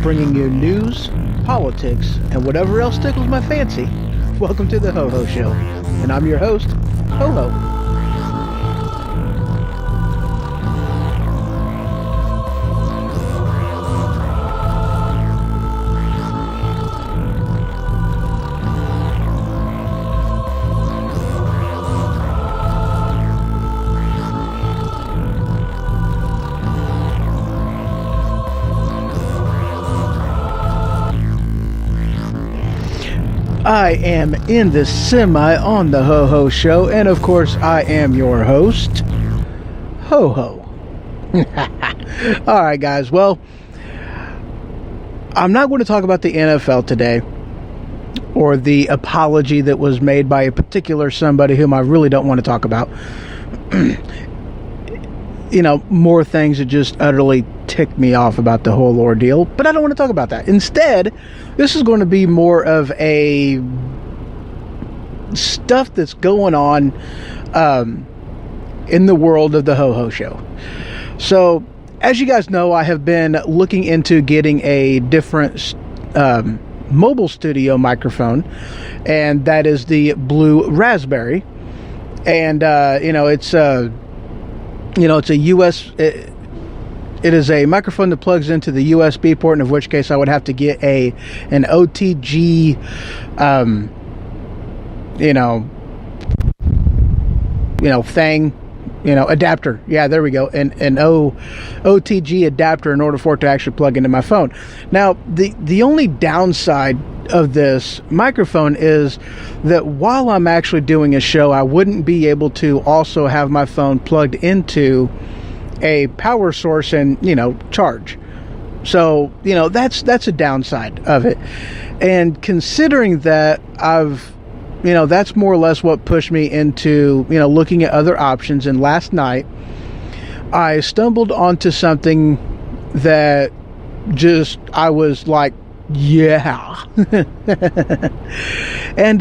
Bringing you news, politics, and whatever else tickles my fancy. Welcome to the HohO Show, and I'm your host, HohO. I am in the semi on the HohO Show, and of course, I am your host, HohO. Alright, guys, well, I'm not going to talk about the NFL today, or the apology that was made by a particular somebody whom I really don't want to talk about. You know, more things that just utterly tick me off about the whole ordeal, but I don't want to talk about that. Instead, this is going to be more of a stuff that's going on in the world of the HohO Show. So, as you guys know, I have been looking into getting a different mobile studio microphone, and that is the Blue Raspberry. And it's a US. It is a microphone that plugs into the USB port, in which case I would have to get an OTG, thing, adapter. Yeah, there we go. An OTG adapter in order for it to actually plug into my phone. Now, the only downside of this microphone is that while I'm actually doing a show, I wouldn't be able to also have my phone plugged into a power source and charge. So that's a downside of it. And considering that, that's more or less what pushed me into looking at other options. And last night I stumbled onto something that I was like, yeah. And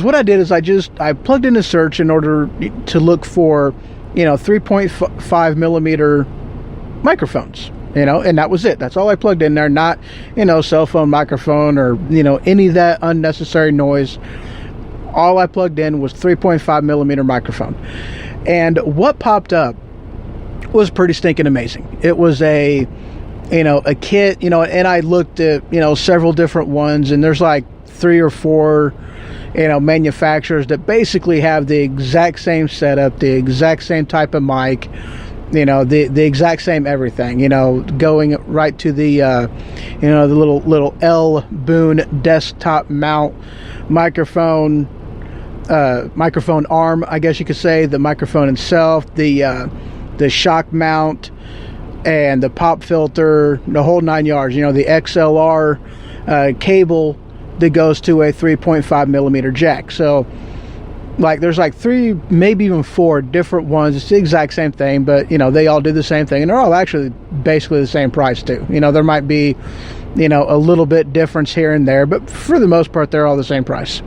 what I did is I plugged in a search in order to look for 3.5 millimeter microphones, and that was it. That's all I plugged in there. Not cell phone microphone or any of that unnecessary noise. All I plugged in was 3.5 millimeter microphone, and what popped up was pretty stinking amazing. It was a kit, and I looked at several different ones, and there's like 3 or 4, manufacturers that basically have the exact same setup, the exact same type of mic, the exact same everything, going right to the, the little L Boone desktop mount microphone arm, I guess you could say, the microphone itself, the shock mount, and the pop filter, the whole 9 yards, the XLR cable that goes to a 3.5 millimeter jack. So there's 3, maybe even 4 different ones. It's the exact same thing, but they all do the same thing, and they're all actually basically the same price too. There might be a little bit difference here and there, but for the most part they're all the same price.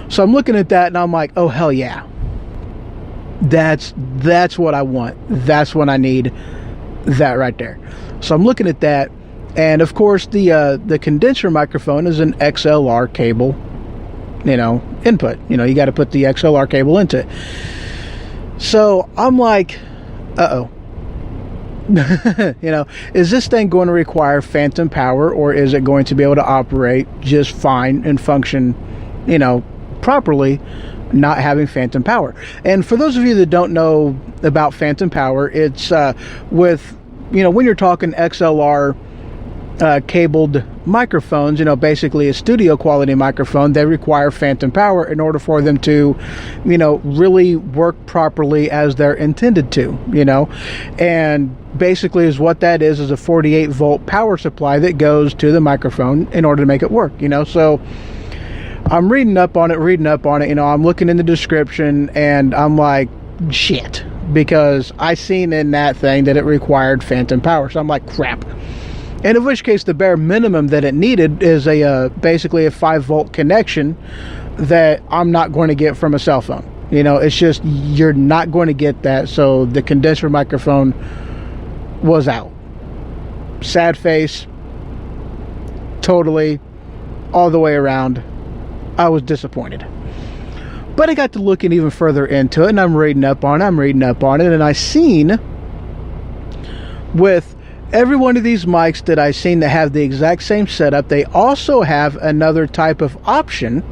So I'm looking at that and I'm like, oh hell yeah, that's what I want, that's what I need, that right there. So I'm looking at that, and of course the condenser microphone is an XLR cable input. You got to put the XLR cable into it. So I'm like, uh-oh. Is this thing going to require phantom power, or is it going to be able to operate just fine and function properly, not having phantom power? And for those of you that don't know about phantom power, it's with when you're talking XLR cabled microphones, basically a studio quality microphone, they require phantom power in order for them to really work properly as they're intended to. And basically is what that is a 48 volt power supply that goes to the microphone in order to make it work. So I'm reading up on it, I'm looking in the description, and I'm like, shit, because I seen in that thing that it required phantom power. So I'm like, crap. And in which case the bare minimum that it needed is basically a 5 volt connection that I'm not going to get from a cell phone. It's just, you're not going to get that. So the condenser microphone was out. Sad face. Totally. All the way around. I was disappointed. But I got to looking even further into it, and I'm reading up on it, and I seen with every one of these mics that I've seen that have the exact same setup, they also have another type of option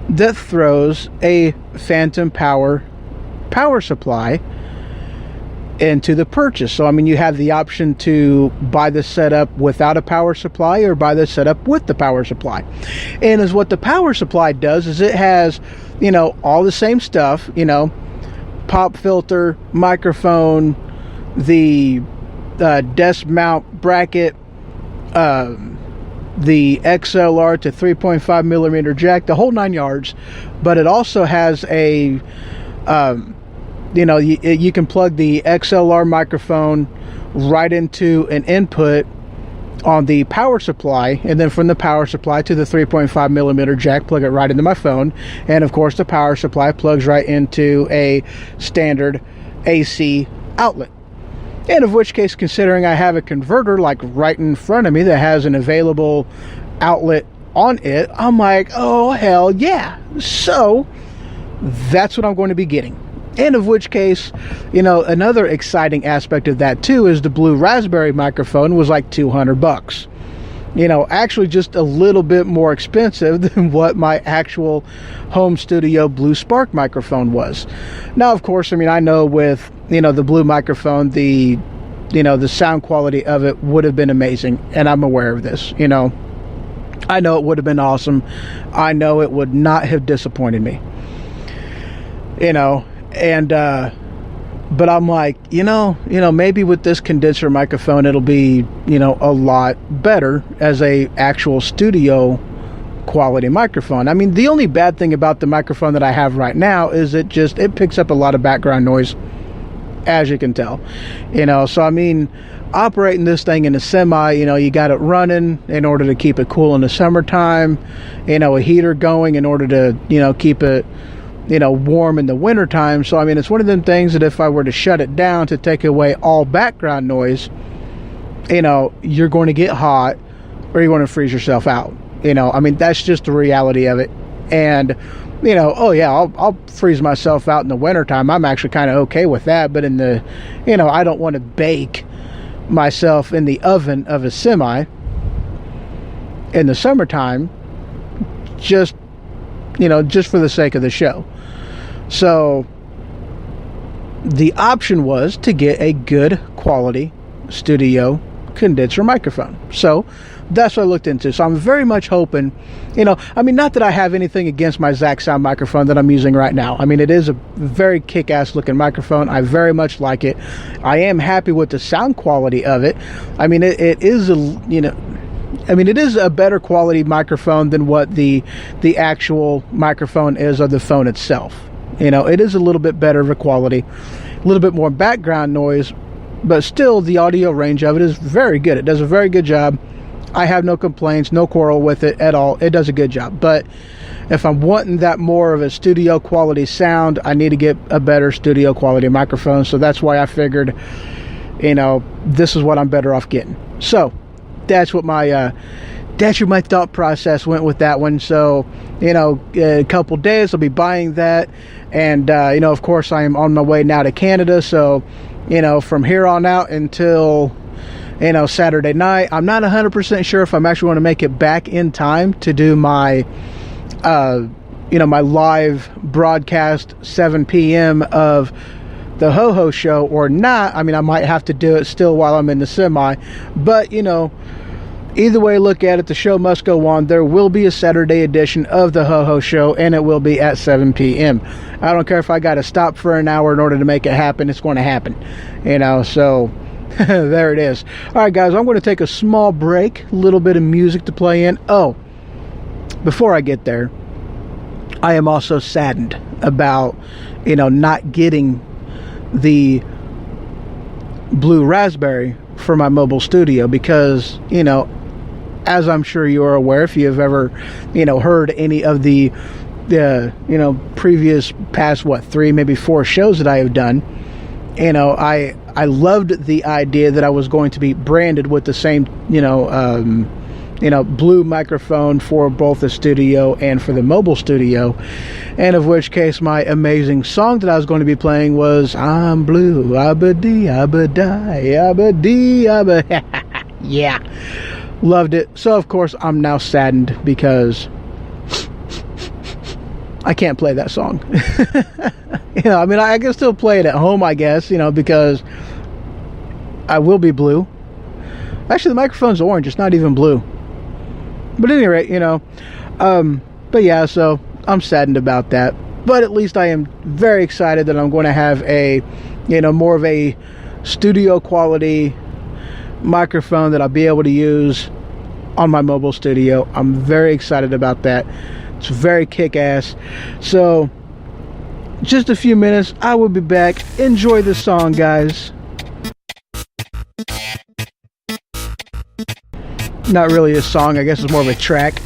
that throws a phantom power supply into the purchase. So you have the option to buy the setup without a power supply or buy the setup with the power supply. And as what the power supply does is it has all the same stuff, pop filter, microphone, the desk mount bracket, the XLR to 3.5 millimeter jack, the whole 9 yards. But it also has a you can plug the XLR microphone right into an input on the power supply, and then from the power supply to the 3.5 millimeter jack, plug it right into my phone. And of course the power supply plugs right into a standard AC outlet. And of which case, considering I have a converter right in front of me that has an available outlet on it, I'm like, oh hell yeah. So that's what I'm going to be getting. And of which case, another exciting aspect of that too is the Blue Raspberry microphone was like $200. Actually just a little bit more expensive than what my actual home studio Blue Spark microphone was. Now, of course, I know with, the Blue microphone, the sound quality of it would have been amazing. And I'm aware of this, I know it would have been awesome. I know it would not have disappointed me, and, but I'm like, maybe with this condenser microphone, it'll be, a lot better as a actual studio quality microphone. The only bad thing about the microphone that I have right now is it picks up a lot of background noise, as you can tell, so operating this thing in a semi, you got it running in order to keep it cool in the summertime, a heater going in order to, keep it, warm in the wintertime. So it's one of them things that if I were to shut it down to take away all background noise, you're going to get hot or you're going to freeze yourself out. That's just the reality of it. And oh yeah, I'll freeze myself out in the wintertime. I'm actually kind of okay with that. But in the, I don't want to bake myself in the oven of a semi in the summertime. just for the sake of the show. So the option was to get a good quality studio condenser microphone. So that's what I looked into. So I'm very much hoping, not that I have anything against my Zac Sound microphone that I'm using right now. I mean, it is a very kick-ass looking microphone. I very much like it. I am happy with the sound quality of it. I mean, it is it is a better quality microphone than what the actual microphone is of the phone itself. It is a little bit better of a quality, a little bit more background noise, but still the audio range of it is very good. It does a very good job. I have no complaints, no quarrel with it at all. It does a good job. But if I'm wanting that more of a studio quality sound, I need to get a better studio quality microphone. So that's why I figured, this is what I'm better off getting. So that's what my thought process went with that one. So, a couple days I'll be buying that. And, of course I am on my way now to Canada. So, from here on out until, Saturday night, I'm not 100% sure if I'm actually going to make it back in time to do my, my live broadcast 7 p.m. of the HohO Show or not. I mean, I might have to do it still while I'm in the semi, but, either way look at it, the show must go on. There will be a Saturday edition of the HohO Show, and it will be at 7 p.m. I don't care if I got to stop for an hour in order to make it happen. It's going to happen, so there it is. All right, guys, I'm going to take a small break, a little bit of music to play in. Oh, before I get there, I am also saddened about, not getting the Blue Raspberry for my mobile studio because, as I'm sure you are aware, if you've ever, heard any of the previous past, 3, maybe 4 shows that I have done, I loved the idea that I was going to be branded with the same, blue microphone for both the studio and for the mobile studio, and of which case my amazing song that I was going to be playing was I'm Blue, Abba-dee, Abba-die, Abba-dee, Abba. Yeah, loved it. So of course I'm now saddened because I can't play that song. I can still play it at home, I guess, because I will be blue. Actually, the microphone's orange. It's not even blue. But at any rate, but yeah, so I'm saddened about that. But at least I am very excited that I'm going to have a, more of a studio quality microphone that I'll be able to use on my mobile studio. I'm very excited about that. It's very kick-ass. So, just a few minutes. I will be back. Enjoy the song, guys. Not really a song. I guess it's more of a track.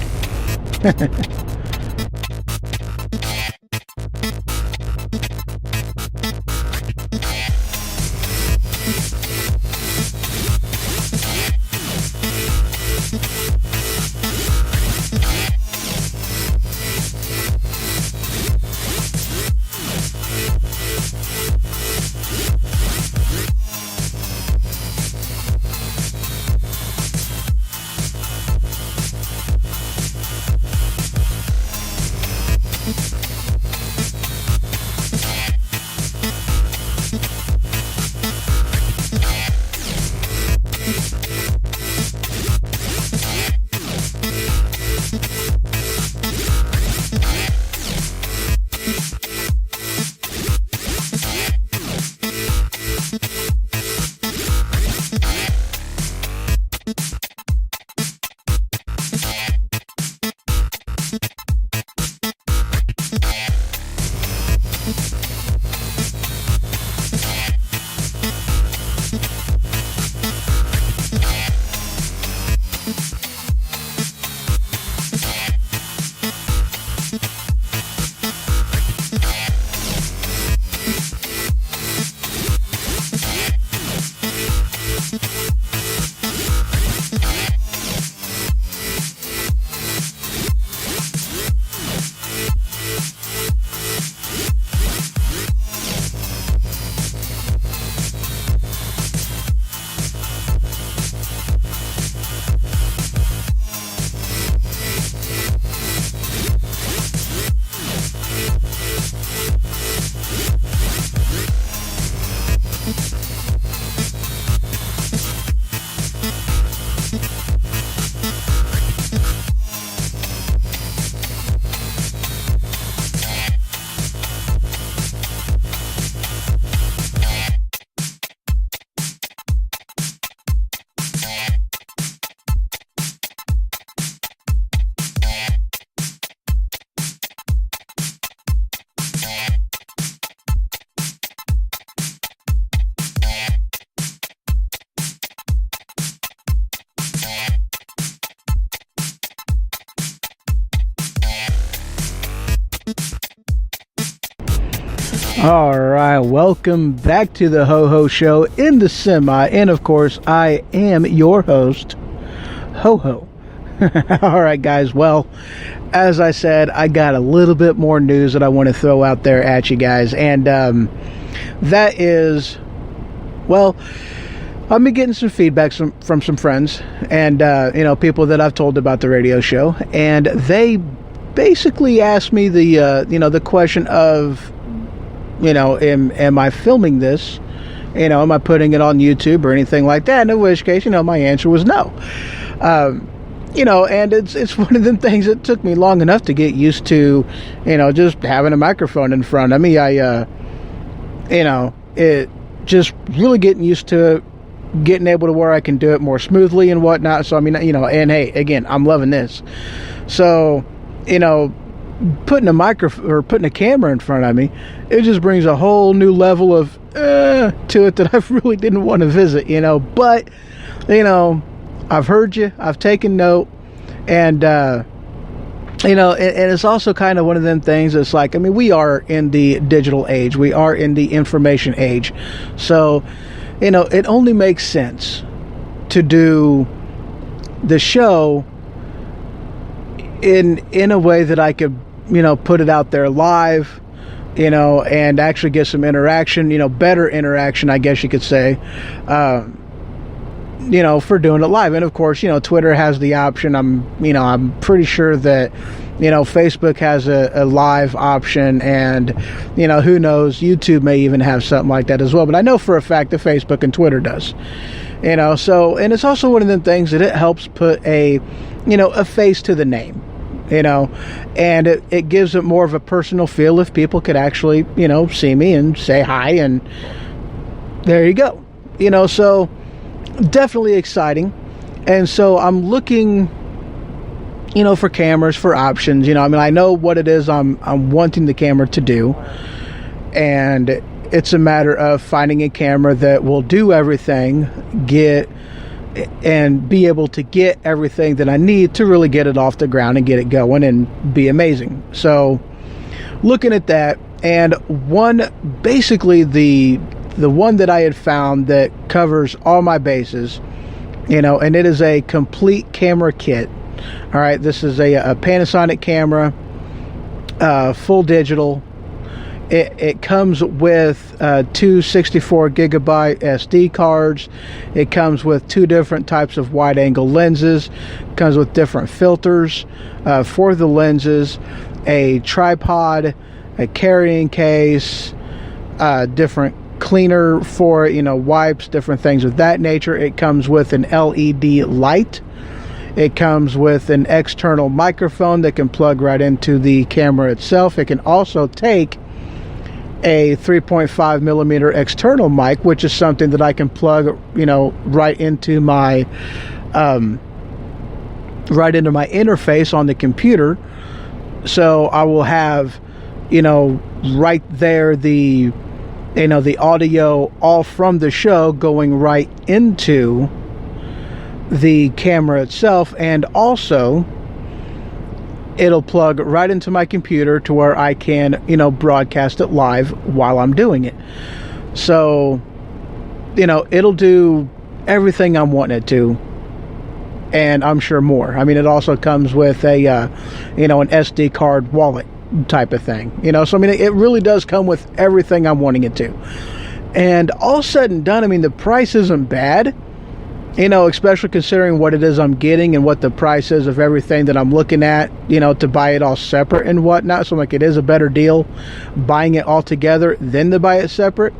All right, welcome back to the HohO Show in the semi, and of course, I am your host, HohO. All right, guys, well, as I said, I got a little bit more news that I want to throw out there at you guys, and that is, well, I've been getting some feedback from some friends and, people that I've told about the radio show, and they basically asked me the question of, am I filming this? Am I putting it on YouTube or anything like that? In which case, my answer was no. And it's one of them things that took me long enough to get used to, just having a microphone in front of me. It just really getting used to getting able to where I can do it more smoothly and whatnot. So, and hey, again, I'm loving this. So, putting a camera in front of me, it just brings a whole new level of to it that I really didn't want to visit, but I've heard you, I've taken note, and and it's also kind of one of them things that's like, we are in the digital age, we are in the information age, so it only makes sense to do the show in a way that I could put it out there live, and actually get some interaction, better interaction, I guess you could say, for doing it live. And of course, Twitter has the option. I'm pretty sure that, Facebook has a live option, and, who knows, YouTube may even have something like that as well. But I know for a fact that Facebook and Twitter does, so, and it's also one of them things that it helps put a face to the name. And it gives it more of a personal feel if people could actually, see me and say hi, and there you go. So definitely exciting. And so I'm looking, for cameras, for options. I know what it is I'm wanting the camera to do, and it's a matter of finding a camera that will do everything, and be able to get everything that I need to really get it off the ground and get it going and be amazing. So looking at that, and basically the one that I had found that covers all my bases, and it is a complete camera kit. All right, this is a Panasonic camera, full digital. It comes with two 64 gigabyte SD cards. It comes with two different types of wide angle lenses. It comes with different filters for the lenses, a tripod, a carrying case, different cleaner for wipes, different things of that nature. It comes with an LED light. It comes with an external microphone that can plug right into the camera itself. It can also take a 3.5 millimeter external mic, which is something that I can plug, right into my interface on the computer. So I will have, right there the audio all from the show going right into the camera itself, and also it'll plug right into my computer to where I can, broadcast it live while I'm doing it. So, it'll do everything I'm wanting it to, and I'm sure more. It also comes with a, an SD card wallet type of thing, So, it really does come with everything I'm wanting it to. And all said and done, the price isn't bad. Especially considering what it is I'm getting and what the price is of everything that I'm looking at, to buy it all separate and whatnot. So it is a better deal buying it all together than to buy it separate.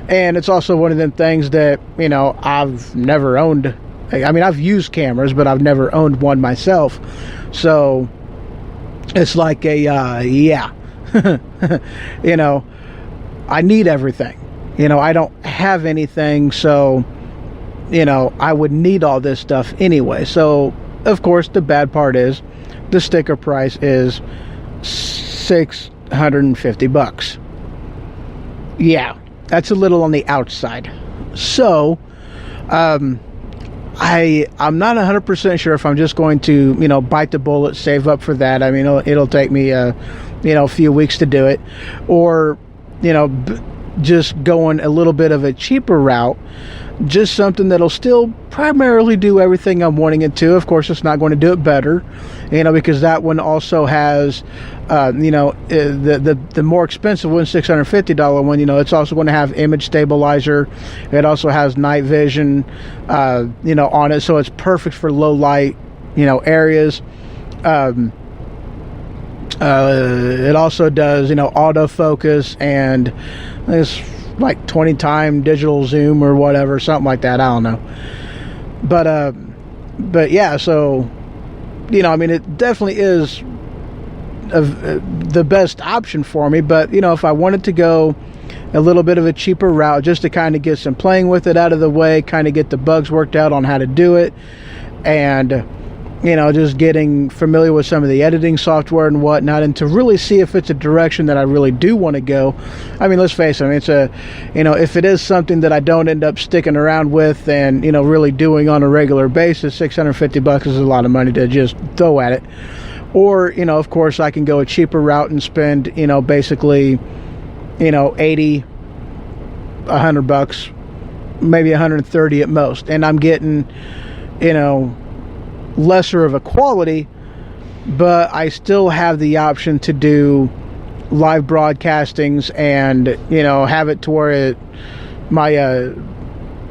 And it's also one of them things that, I've never owned. I've used cameras, but I've never owned one myself. So it's like I need everything. I don't have anything, so I would need all this stuff anyway. So, of course, the bad part is the sticker price is $650. Yeah, that's a little on the outside. So, I'm not 100% sure if I'm just going to, bite the bullet, save up for that. It'll take me, a few weeks to do it, or just going a little bit of a cheaper route, just something that'll still primarily do everything I'm wanting it to. Of course, it's not going to do it better, because that one also has, the more expensive one, $650 one, it's also going to have image stabilizer. It also has night vision, on it. So it's perfect for low light, areas. It also does, autofocus, and it's like 20 time digital zoom or whatever, something like that. I don't know. But yeah, so, it definitely is the best option for me. But, if I wanted to go a little bit of a cheaper route just to kind of get some playing with it out of the way, kind of get the bugs worked out on how to do it, and just getting familiar with some of the editing software and whatnot, and to really see if it's a direction that I really do want to go. Let's face it, it's if it is something that I don't end up sticking around with and, really doing on a regular basis, $650 is a lot of money to just throw at it. Or, of course, I can go a cheaper route and spend, basically, 80, $100, maybe 130 at most. And I'm getting, lesser of a quality, but I still have the option to do live broadcastings and have it to where my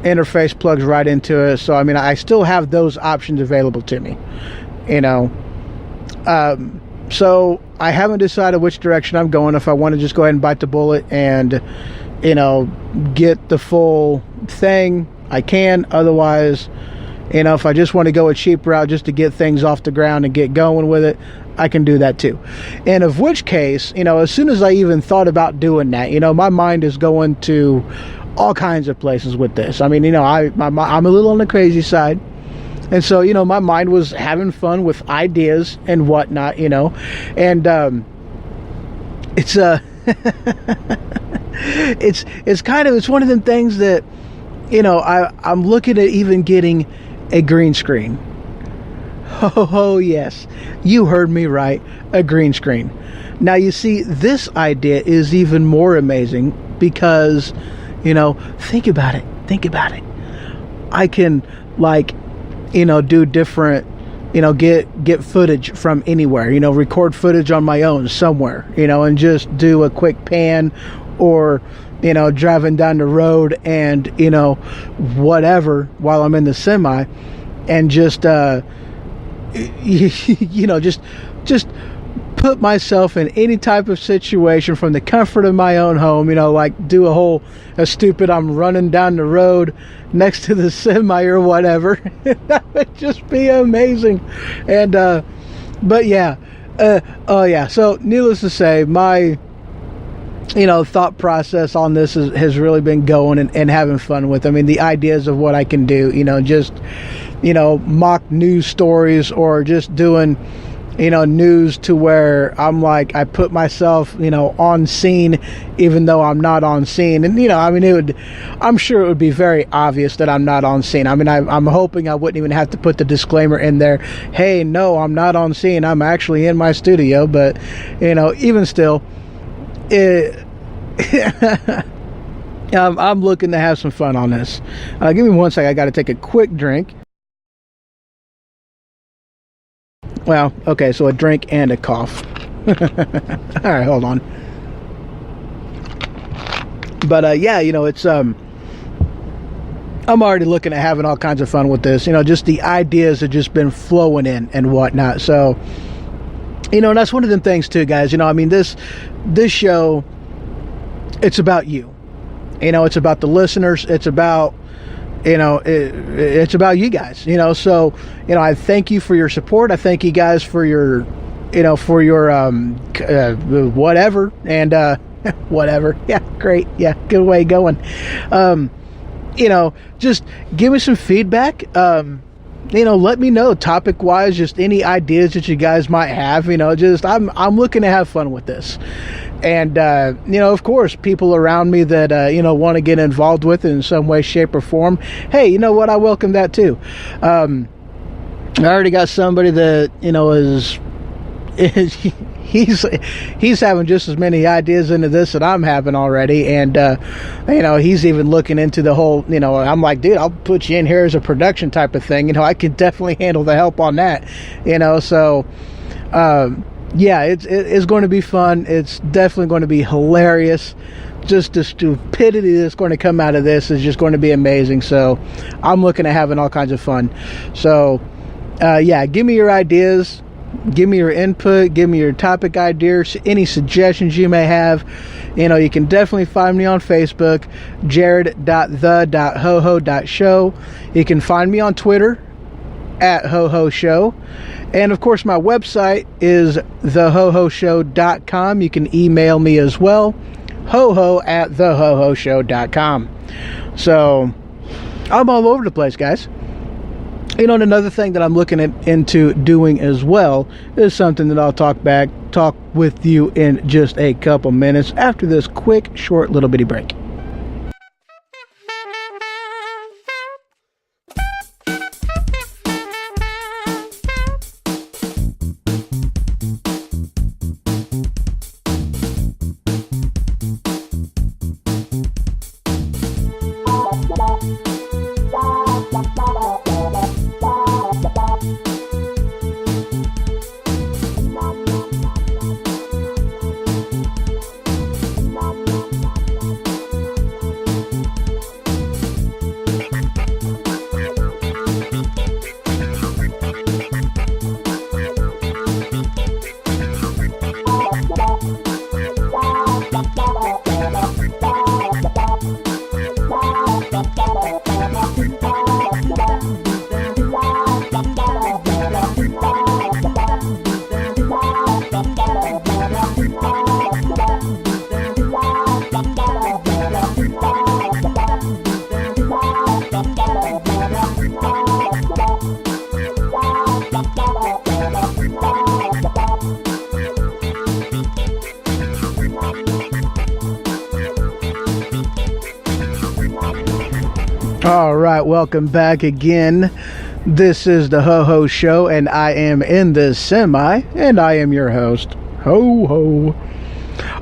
interface plugs right into it. So I still have those options available to me, so I haven't decided which direction I'm going. If I want to just go ahead and bite the bullet and get the full thing, I can. Otherwise, if I just want to go a cheap route just to get things off the ground and get going with it, I can do that too. And of which case, as soon as I even thought about doing that, my mind is going to all kinds of places with this. I'm a little on the crazy side. And so, my mind was having fun with ideas and whatnot, and it's it's one of them things that, I'm looking at even getting a green screen. Oh, yes. You heard me right. A green screen. Now, you see, this idea is even more amazing because, think about it. I can, do different, get footage from anywhere, record footage on my own somewhere, and just do a quick pan, or driving down the road and, whatever, while I'm in the semi, and just, just put myself in any type of situation from the comfort of my own home, do a stupid, I'm running down the road next to the semi or whatever. That would just be amazing. And, but yeah, oh yeah. So needless to say, my, thought process on this has really been going and having fun with. The ideas of what I can do, just, mock news stories, or just doing, news to where I'm I put myself, on scene, even though I'm not on scene. And, I'm sure it would be very obvious that I'm not on scene. I'm hoping I wouldn't even have to put the disclaimer in there. Hey, no, I'm not on scene. I'm actually in my studio. But, even still, I'm looking to have some fun on this. Give me one second. I got to take a quick drink. Well, okay, so a drink and a cough. All right, hold on. But yeah, it's I'm already looking at having all kinds of fun with this. Just the ideas have just been flowing in and whatnot. So, that's one of them things too, guys. This show, it's about you. It's about the listeners. It's about, it's about you guys. So, I thank you for your support. I thank you guys for your, whatever, and whatever. Yeah, great. Yeah, good way going. Just give me some feedback. Let me know topic wise, just any ideas that you guys might have. I'm looking to have fun with this. And, of course, people around me that, want to get involved with it in some way, shape, or form. Hey, you know what? I welcome that too. I already got somebody that, is he's having just as many ideas into this that I'm having already, and he's even looking into the whole. I'm like, dude, I'll put you in here as a production type of thing. I can definitely handle the help on that. So. Yeah, it's going to be fun. It's definitely going to be hilarious. Just the stupidity that's going to come out of this is just going to be amazing. So I'm looking at having all kinds of fun. So give me your ideas. Give me your input. Give me your topic ideas. Any suggestions you may have. You can definitely find me on Facebook, jared.the.hoho.show. You can find me on Twitter, @HohO Show. And of course, my website is thehohoshow.com. You can email me as well, hoho@thehohoshow.com. So I'm all over the place, guys. And another thing that I'm looking into doing as well is something that I'll talk with you in just a couple minutes after this quick, short, little bitty break. All right, welcome back again. This is the HohO Show, and I am in this semi, and I am your host, HohO.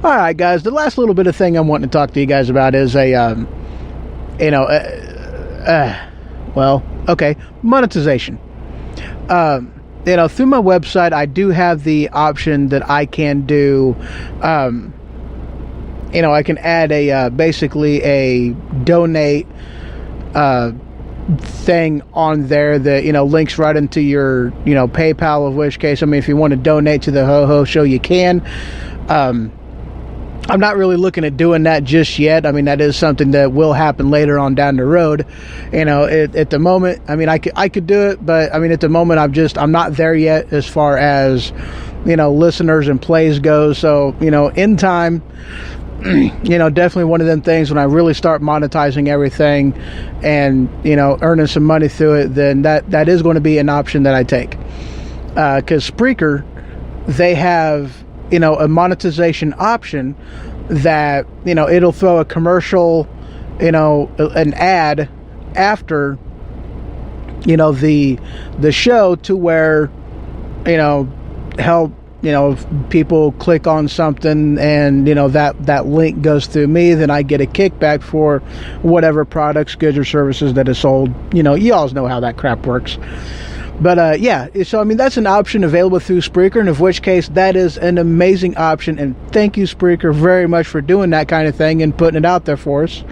All right, guys, the last little bit of thing I'm wanting to talk to you guys about is monetization. Through my website, I do have the option that I can do, I can add basically a donate thing on there that links right into your PayPal, of which case, if you want to donate to the HohO Show, you can. I'm not really looking at doing that just yet. That is something that will happen later on down the road. At the moment, I could do it, but at the moment I'm not there yet as far as listeners and plays go. So in time, definitely one of them things when I really start monetizing everything and earning some money through it, then that is going to be an option that I take, because Spreaker, they have a monetization option that it'll throw a commercial, an ad after the show to where help if people click on something and that link goes through me, then I get a kickback for whatever products, goods, or services that is sold. You all know how that crap works. But so that's an option available through Spreaker, and of which case that is an amazing option, and thank you, Spreaker, very much for doing that kind of thing and putting it out there for us.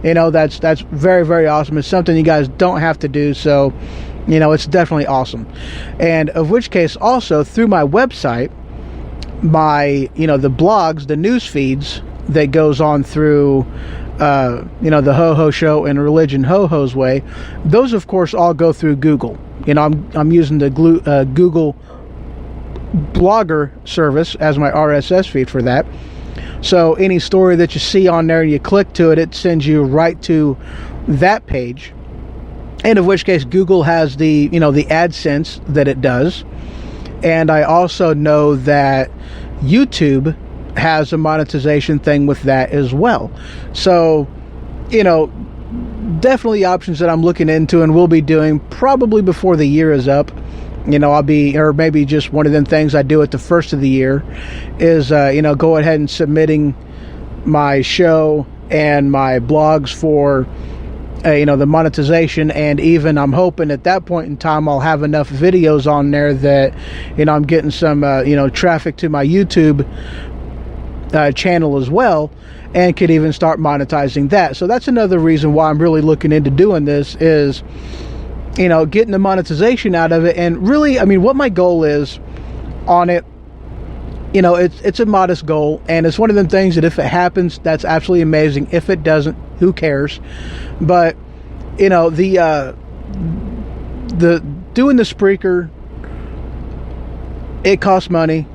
That's very, very awesome. It's something you guys don't have to do, so it's definitely awesome. And of which case, also through my website, my the blogs, the news feeds that goes on through the HohO Show and Religion HoHo's Way, those of course all go through Google. I'm using the Google Blogger service as my RSS feed for that. So any story that you see on there and you click to it, it sends you right to that page. And of which case Google has the the AdSense that it does. And I also know that YouTube has a monetization thing with that as well. So, definitely options that I'm looking into and will be doing probably before the year is up. I'll be, or maybe just one of them things I do at the first of the year is, go ahead and submitting my show and my blogs for, the monetization. And even I'm hoping at that point in time, I'll have enough videos on there that, I'm getting some, traffic to my YouTube channel as well, and could even start monetizing that. So that's another reason why I'm really looking into doing this is, getting the monetization out of it. And really, what my goal is on it, it's a modest goal, and it's one of them things that if it happens, that's absolutely amazing. If it doesn't, who cares? But, the doing the Spreaker, it costs money,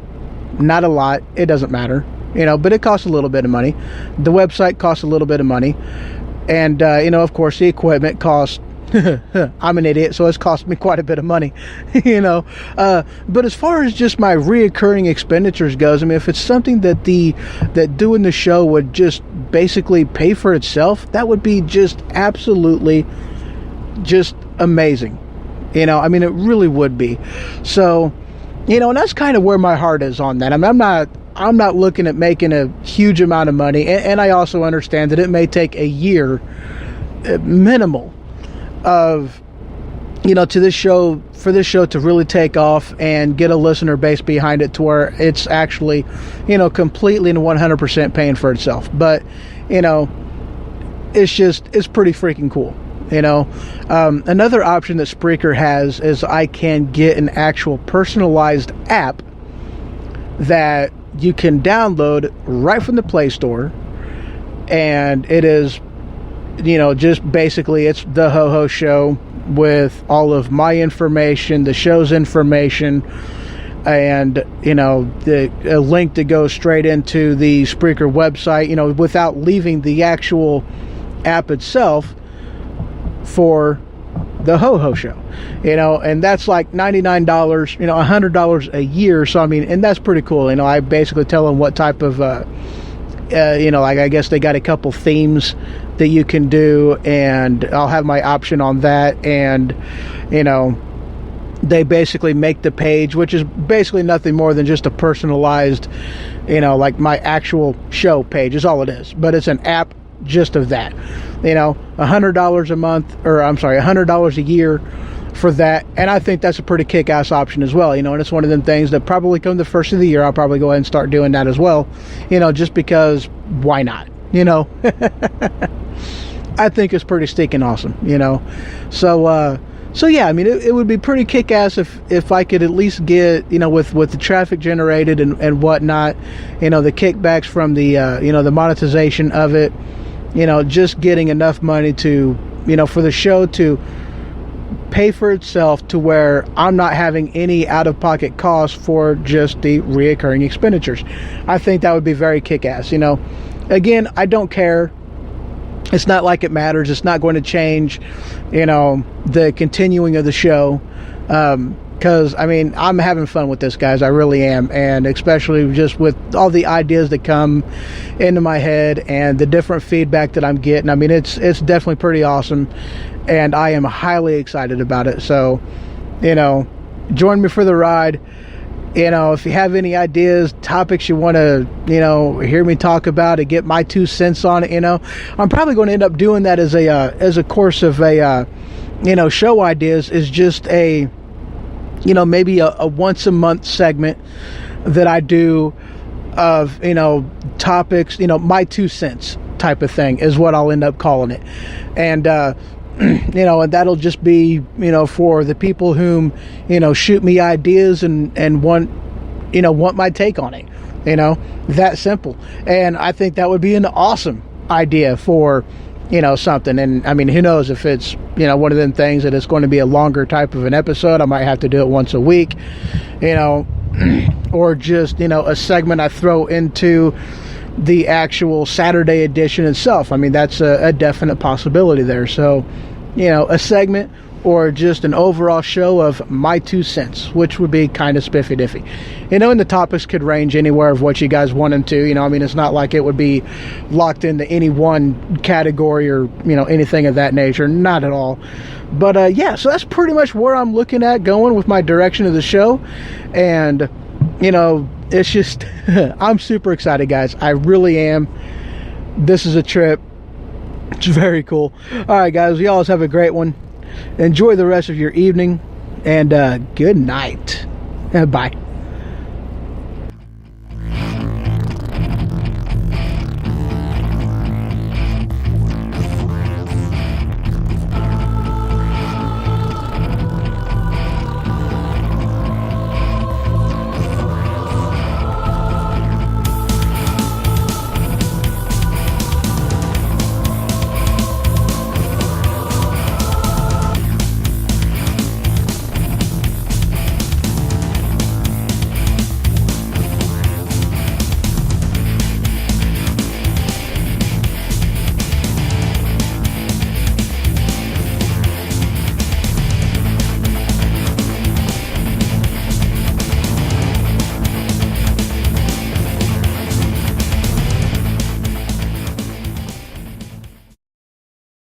not a lot. It doesn't matter, but it costs a little bit of money. The website costs a little bit of money. And, of course, the equipment costs, I'm an idiot, so it's cost me quite a bit of money, but as far as just my reoccurring expenditures goes, if it's something that doing the show would just basically pay for itself, that would be just absolutely just amazing. It really would be. So, and that's kind of where my heart is on that. I'm not looking at making a huge amount of money, and I also understand that it may take a year minimal of for this show to really take off and get a listener base behind it to where it's actually completely and 100% paying for itself. But it's pretty freaking cool. Another option that Spreaker has is I can get an actual personalized app that you can download right from the Play Store, and it is just basically it's the HohO Show with all of my information, the show's information, and a link to go straight into the Spreaker website, without leaving the actual app itself for the HohO Show, and that's like $99, $100 a year. So and that's pretty cool. I basically tell them what type of I guess they got a couple themes that you can do, and I'll have my option on that. And they basically make the page, which is basically nothing more than just a personalized, like my actual show page is all it is, but it's an app just of that. $100 a month, or I'm sorry, $100 a year for that. And I think that's a pretty kick-ass option as well, and it's one of them things that probably come the first of the year, I'll probably go ahead and start doing that as well, just because why not? I think it's pretty stinking awesome, so yeah, it would be pretty kick-ass if I could at least get, with the traffic generated and whatnot, the kickbacks from the the monetization of it, just getting enough money to, for the show to pay for itself to where I'm not having any out-of-pocket costs for just the reoccurring expenditures. I think that would be very kick-ass. Again, I don't care. It's not like it matters. It's not going to change, the continuing of the show. Because, I'm having fun with this, guys. I really am. And especially just with all the ideas that come into my head and the different feedback that I'm getting. It's definitely pretty awesome. And I am highly excited about it. So, join me for the ride. If you have any ideas, topics you want to, hear me talk about and get my 2 cents on it, I'm probably going to end up doing that as a course of show ideas, is just a, maybe a once a month segment that I do of, topics, my 2 cents type of thing is what I'll end up calling it. And, and that'll just be, for the people whom, shoot me ideas and want my take on it, that simple. And I think that would be an awesome idea for, something. And who knows if it's, one of them things that it's going to be a longer type of an episode. I might have to do it once a week, or just, a segment I throw into the actual Saturday edition itself. That's a definite possibility there. So, a segment or just an overall show of my 2 cents, which would be kind of spiffy diffy. And the topics could range anywhere of what you guys want them to. I mean, it's not like it would be locked into any one category or, anything of that nature. Not at all. But, yeah, so that's pretty much where I'm looking at going with my direction of the show. And, it's just, I'm super excited, guys. I really am. This is a trip. It's very cool. All right, guys, you always have a great one. Enjoy the rest of your evening, and good night. Bye.